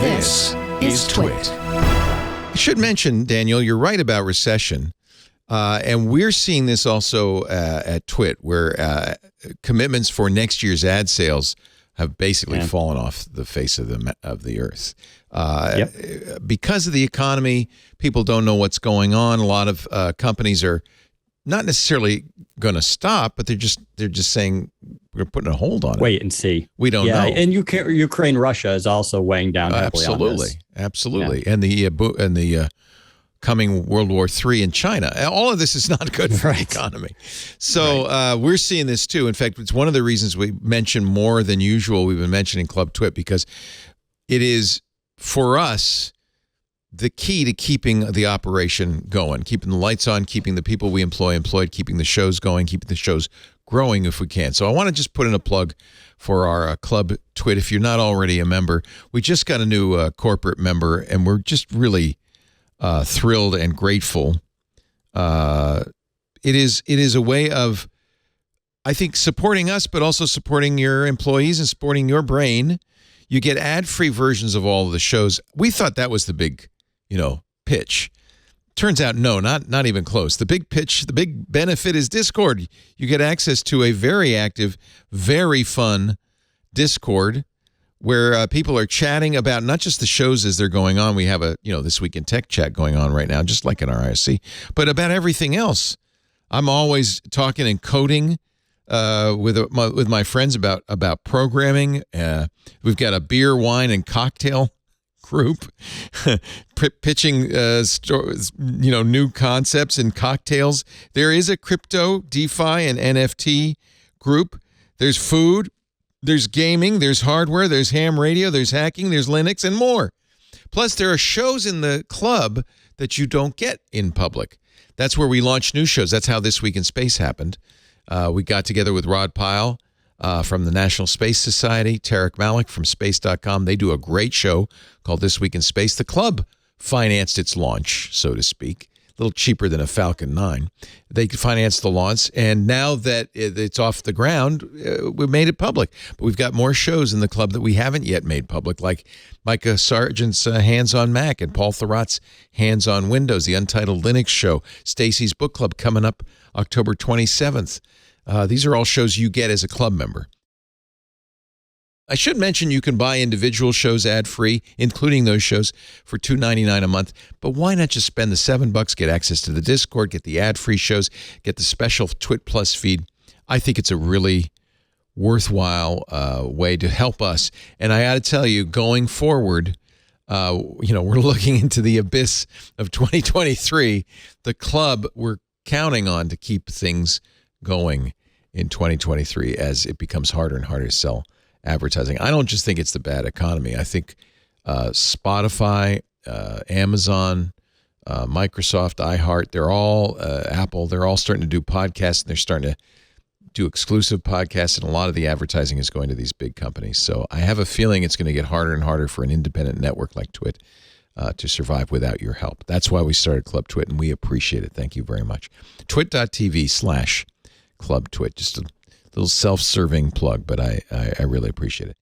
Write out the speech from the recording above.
This is TWiT. I should mention, Daniel, you're right about recession. And we're seeing this also at TWiT, where commitments for next year's ad sales have basically fallen off the face of the earth. Because of the economy, people don't know what's going on. A lot of companies are not necessarily going to stop, but they're just saying we're putting a hold on it. Wait and see. We don't know. And Ukraine, Russia is also weighing down heavily on this. Absolutely. Yeah. And the coming World War III in China. All of this is not good for the economy. So we're seeing this too. In fact, it's one of the reasons we mention more than usual. We've been mentioning Club TWiT because it is, for us, the key to keeping the operation going, keeping the lights on, keeping the people we employed, keeping the shows going, keeping the shows growing if we can. So I want to just put in a plug for our Club TWiT. If you're not already a member, we just got a new corporate member, and we're just really thrilled and grateful. It is a way of, I think, supporting us, but also supporting your employees and supporting your brain. You get ad-free versions of all of the shows. We thought that was the big, pitch. Turns out, no, not even close. The big pitch, the big benefit is Discord. You get access to a very active, very fun Discord where people are chatting about not just the shows as they're going on. We have a, This Week in Tech chat going on right now, just like in our ISC, but about everything else. I'm always talking and coding with my friends about programming. We've got a beer, wine, and cocktail group pitching new concepts and cocktails. There is a crypto, DeFi, and NFT group. There's food, there's gaming, there's hardware, there's ham radio, there's hacking, there's Linux, and more. Plus, there are shows in the club that you don't get in public. That's where we launch new shows. That's how This Week in Space happened. We got together with Rod Pyle from the National Space Society, Tarek Malik from Space.com. They do a great show called This Week in Space. The club financed its launch, so to speak, a little cheaper than a Falcon 9. They financed the launch, and now that it's off the ground, we've made it public. But we've got more shows in the club that we haven't yet made public, like Micah Sargent's Hands on Mac and Paul Thurrott's Hands on Windows, the Untitled Linux Show, Stacy's Book Club coming up October 27th. These are all shows you get as a club member. I should mention you can buy individual shows ad-free, including those shows, for $2.99 a month. But why not just spend the $7, get access to the Discord, get the ad-free shows, get the special TWiT Plus feed? I think it's a really worthwhile way to help us. And I got to tell you, going forward, we're looking into the abyss of 2023. The club, we're counting on to keep things going in 2023 as it becomes harder and harder to sell advertising. I don't just think it's the bad economy. I think Spotify, Amazon, Microsoft, iHeart, they're all Apple, they're all starting to do podcasts, and they're starting to do exclusive podcasts, and a lot of the advertising is going to these big companies. So I have a feeling it's going to get harder and harder for an independent network like TWiT to survive without your help. That's why we started Club TWiT, and we appreciate it. Thank you very much. twit.tv/Club TWiT. Just a little self-serving plug, but I really appreciate it.